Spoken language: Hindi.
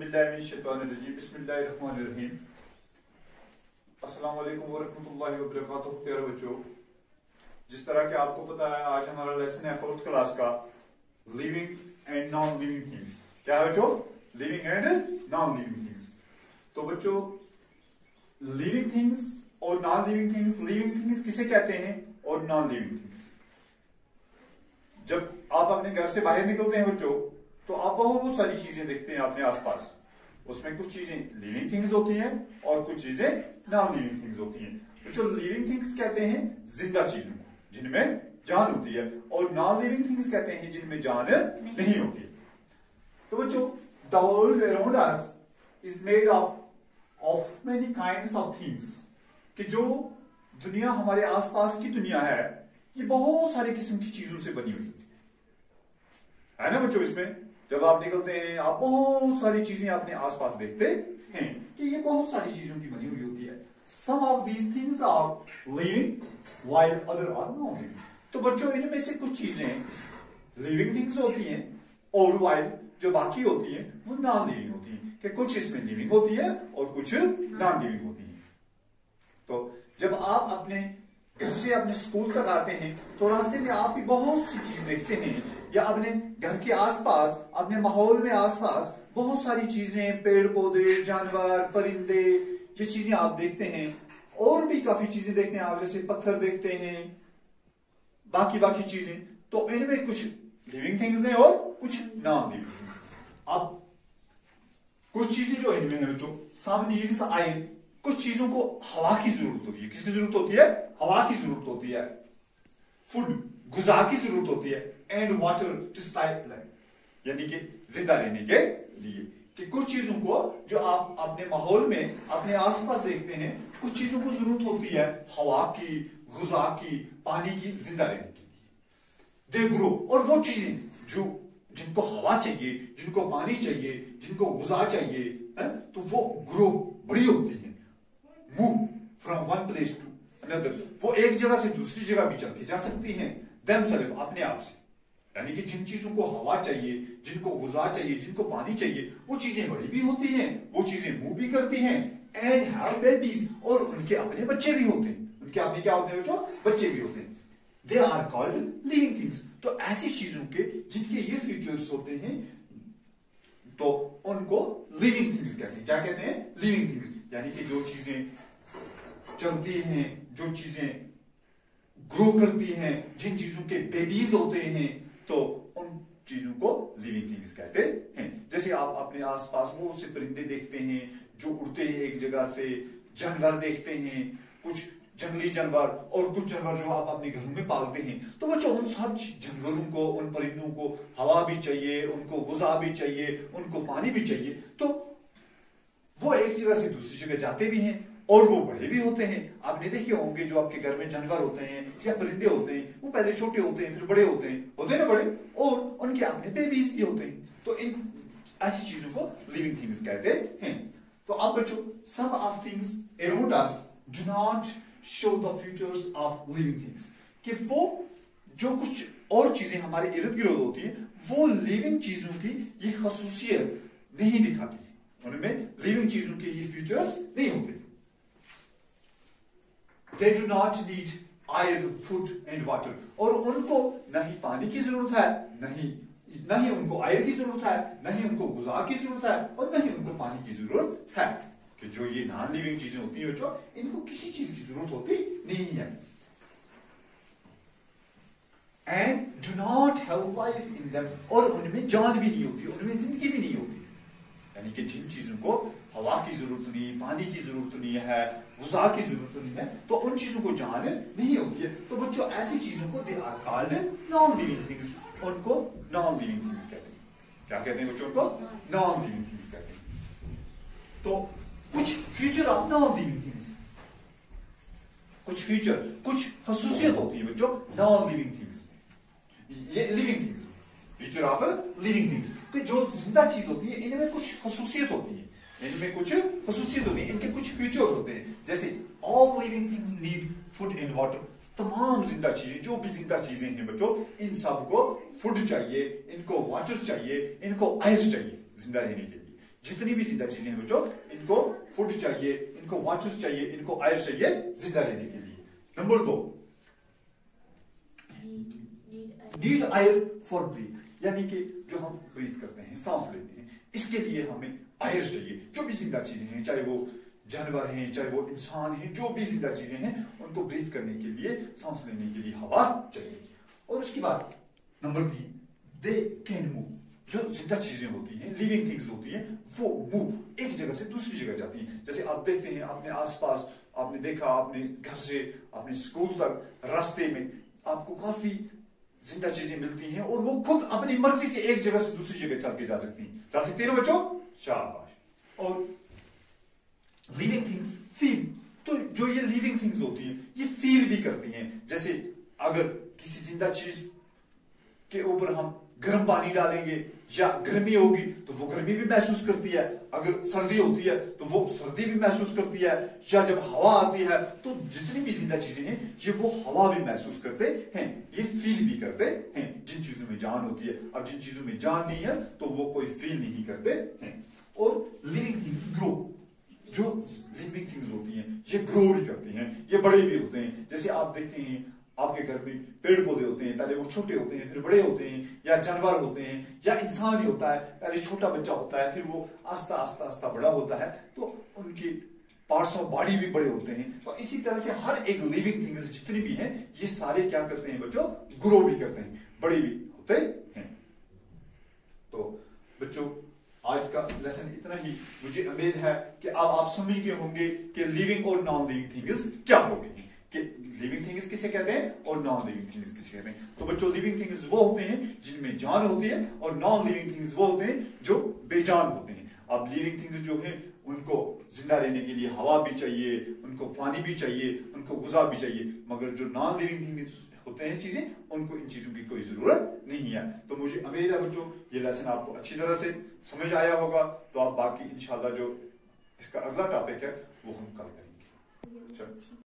औज़ुबिल्लाहिमिनश्शैतानिर्रजीम बिस्मिल्लाहिर्रहमानिर्रहीम। अस्सलाम वालेकुम वरहमतुल्लाहि वबरकातुहू। प्यारे बच्चों, जिस तरह के आपको पता है आज हमारा लेसन है 4th क्लास का living and non living things. क्या है बच्चों? Living and non living things. तो बच्चों, लिविंग थिंग्स और non living things, living things किसे कहते हैं और नॉन लिविंग थिंग्स? जब आप अपने घर से बाहर निकलते हैं बच्चों, तो आप बहुत सारी चीजें देखते हैं अपने आसपास। उसमें कुछ चीजें लिविंग थिंग्स होती हैं और कुछ चीजें नॉन लिविंग थिंग्स होती हैं। बच्चों, लिविंग थिंग्स कहते हैं जिंदा चीजों को जिनमें जान होती है, और नॉन लिविंग थिंग्स कहते हैं जिनमें जान नहीं होती। तो बच्चों, the world around us is made up of many kinds of things, कि जो दुनिया हमारे आसपास की दुनिया है, ये बहुत सारे किस्म की चीजों से बनी हुई है ना बच्चों। इसमें जब आप निकलते हैं, आप बहुत सारी चीजें अपने आसपास देखते हैं कि ये बहुत सारी चीजों की बनी हुई होती है। Some of these things are living while other are non living. तो बच्चों, इनमें से कुछ चीजें लिविंग थिंग्स होती हैं और व्हाइल जो बाकी होती है वो नॉन लिविंग होती है, कि कुछ इसमें लिविंग होती है और कुछ नॉन लिविंग होती है। तो जब आप अपने घर से अपने स्कूल तक आते हैं, तो रास्ते में आप भी बहुत सी चीज देखते हैं, या अपने घर के आसपास, अपने माहौल में आसपास बहुत सारी चीजें, पेड़ पौधे, जानवर, परिंदे, ये चीजें आप देखते हैं। और भी काफी चीजें देखते हैं आप, जैसे पत्थर देखते हैं, बाकी चीजें। तो इनमें कुछ लिविंग थिंग्स हैं और कुछ नॉन लिविंग थिंग्स। अब कुछ चीजें जो इनमें है, जो सम नीड्स आयरन, कुछ चीजों को हवा की जरूरत होती है। किसकी जरूरत होती है? हवा की जरूरत होती है। फूड, गुज़ा की जरूरत होती है। And water to stay life, यानी कि जिंदा रहने के लिए। कि कुछ चीजों को जो आप अपने माहौल में, अपने आसपास देखते हैं, कुछ चीजों को जरूरत होती है हवा की, गुज़ा की, पानी की, जिंदा रहने के लिए। दे ग्रो, और वो चीजें जो जिनको हवा चाहिए, जिनको पानी चाहिए, जिनको गुज़ा चाहिए, तो वो ग्रो, बड़ी होती है। Move from one place to another, वो एक जगह से दूसरी जगह भी चल के जा सकती हैं देमसेल्फ, अपने आप से। यानी कि जिन चीजों को हवा चाहिए, जिनको गुज़ा चाहिए, जिनको पानी चाहिए, वो चीजें बड़ी भी होती हैं, वो चीजें मूव भी करती हैं। एंड हैव बेबीज, और उनके अपने बच्चे भी होते हैं। उनके अपने क्या होते हैं बच्चों? बच्चे भी होते हैं। They are called living things. तो ऐसी चीजों के जिनके ये फीचर्स होते हैं, तो उनको लिविंग थिंग्स कहते हैं। क्या कहते हैं? Living things. यानी कि जो चीजें चलती हैं, जो चीजें ग्रो करती हैं, जिन चीजों के बेबीज होते हैं, तो उन चीजों को लिविंग थिंग्स कहते हैं। जैसे आप अपने आसपास बहुत से परिंदे देखते हैं जो उड़ते हैं एक जगह से, जानवर देखते हैं, कुछ जंगली जानवर, और कुछ जानवर जो आप अपने घरों में पालते हैं। तो बच्चों, उन सब जानवरों को, उन परिंदों को हवा भी चाहिए, उनको गुज़ा भी चाहिए, उनको पानी भी चाहिए। तो वो एक जगह से दूसरी जगह जाते भी हैं, और वो बड़े भी होते हैं। आपने देखे होंगे जो आपके घर में जानवर होते हैं या परिंदे होते हैं, वो पहले छोटे होते हैं, फिर बड़े होते हैं ना बड़े, और उनके अपने बेबीज भी होते हैं। तो इन ऐसी चीजों को लिविंग थिंग्स कहते हैं। तो अब बच्चों, some of things around us do not show the features of living things, कि वो जो कुछ और चीजें हमारे इर्द गिर्द होती है, वो लिविंग चीजों की ये खसूसियत नहीं दिखाती है। उनमें लिविंग चीजों के ये फीचर्स नहीं होते। They do not need air, food and water, और उनको न ही पानी की जरूरत है, न ही उनको आयर की जरूरत है, न ही उनको गुज़ा की जरूरत है, और न ही उनको पानी की जरूरत है। कि जो ये नॉन लिविंग चीजें होती है जो इनको किसी चीज की जरूरत होती नहीं है। And do not have life in them, और उनमें जान भी नहीं होती, उनमें जिंदगी भी नहीं होती। यानी कि जिन चीजों को हवा की जरूरत नहीं, पानी की जरूरत नहीं है, गुज़ा की जरूरत नहीं है, तो उन चीजों को जान नहीं होती है। तो बच्चों, ऐसी चीजों को they are called non living things, उनको नॉन लिविंग थिंग्स कहते हैं। क्या कहते हैं बच्चों को? नॉन लिविंग थिंग्स कहते हैं। तो कुछ feature of non living things, कुछ फीचर, कुछ खसूसियत होती है बच्चों नॉन लिविंग थिंग्स में। ये living things, feature of living things, कि जो जिंदा चीज होती है इनमें कुछ खसूसियत होती है, इनमें कुछ खसूसियत होती है, इनके कुछ फीचर होते हैं। जैसे all living things need food and water, तमाम जिंदा चीजें, जो भी जिंदा चीजें हैं बच्चों, इन सबको फूड चाहिए, इनको वाटर चाहिए, इनको आयर चाहिए जिंदा रहने के लिए। जितनी भी जिंदा चीजें हैं बच्चों, इनको फूड चाहिए, इनको वाटर चाहिए, इनको एयर चाहिए जिंदा रहने के लिए। Number 2, need air for breath, यानी कि जो हम ब्रीथ करते हैं, सांस लेते हैं, इसके लिए हमें एयर चाहिए। जो भी जिंदा चीजें हैं, चाहे वो जानवर हैं, चाहे वो इंसान हैं, जो भी जिंदा चीजें हैं, उनको ब्रीथ करने के लिए, सांस लेने के लिए हवा चाहिए। और उसके बाद नंबर 3, दे कैन मूव, जो जिंदा चीजें होती हैं, लिविंग थिंग्स होती हैं, वो मूव एक जगह से दूसरी जगह जाती हैं। जैसे आप देखते हैं अपने आसपास, आपने देखा अपने घर से अपने स्कूल तक रास्ते में आपको काफी जिंदा चीजें मिलती हैं और वो खुद अपनी मर्जी से एक जगह से दूसरी जगह चल के जा सकती हैं ना बच्चों, शाबाश। और लिविंग थिंग्स फील, तो जो ये लिविंग थिंग्स होती हैं ये फील भी करती हैं। जैसे अगर किसी जिंदा चीज के ऊपर हम गर्म पानी डालेंगे या गर्मी होगी तो वो गर्मी भी महसूस करती है, अगर सर्दी होती है तो वो सर्दी भी महसूस करती है, या जब हवा आती है तो जितनी भी जिंदा चीजें हैं ये वो हवा भी महसूस करते हैं, ये फील भी करते हैं। जिन चीजों में जान होती है, और जिन चीजों में जान नहीं है तो वो कोई फील नहीं करते हैं। और लिविंग थिंग्स ग्रो, जो लिविंग थिंग्स होती हैं ये ग्रो भी करती हैं, ये बड़े भी होते हैं। जैसे आप देखते हैं आपके घर में पेड़ पौधे होते हैं, पहले वो छोटे होते हैं फिर बड़े होते हैं, या जानवर होते हैं, या इंसान ही होता है, पहले छोटा बच्चा होता है फिर वो आस्ता आस्ता आस्ता बड़ा होता है, तो उनके पार्ट्स ऑफ बॉडी भी बड़े होते हैं। तो इसी तरह से हर एक लिविंग थिंग्स जितनी भी हैं ये सारे क्या करते हैं बच्चों, ग्रो भी करते हैं, बड़े भी होते हैं। तो बच्चों आज का लेसन इतना ही। मुझे उम्मीद है कि अब आप समझ गए होंगे कि लिविंग और नॉन लिविंग थिंग्स क्या हो गई हैं, कि लिविंग थिंग्स किसे कहते हैं और नॉन लिविंग थिंग्स किसे कहते हैं। तो बच्चों लिविंग थिंग्स वो होते हैं जिनमें जान होती है, और नॉन लिविंग थिंग्स वो होते हैं जो बेजान होते हैं। अब लिविंग थिंग्स जो है उनको जिंदा रहने के लिए हवा भी चाहिए, उनको पानी भी चाहिए, उनको गुज़ा भी चाहिए, मगर जो नॉन लिविंग थिंग्स होते हैं चीजें, उनको इन चीजों की कोई जरूरत नहीं है। तो मुझे उम्मीद है बच्चों ये लेसन आपको अच्छी तरह से समझ आया होगा। तो आप बाकी इंशाल्लाह जो इसका अगला टॉपिक है वो हम कल करेंगे। चलो।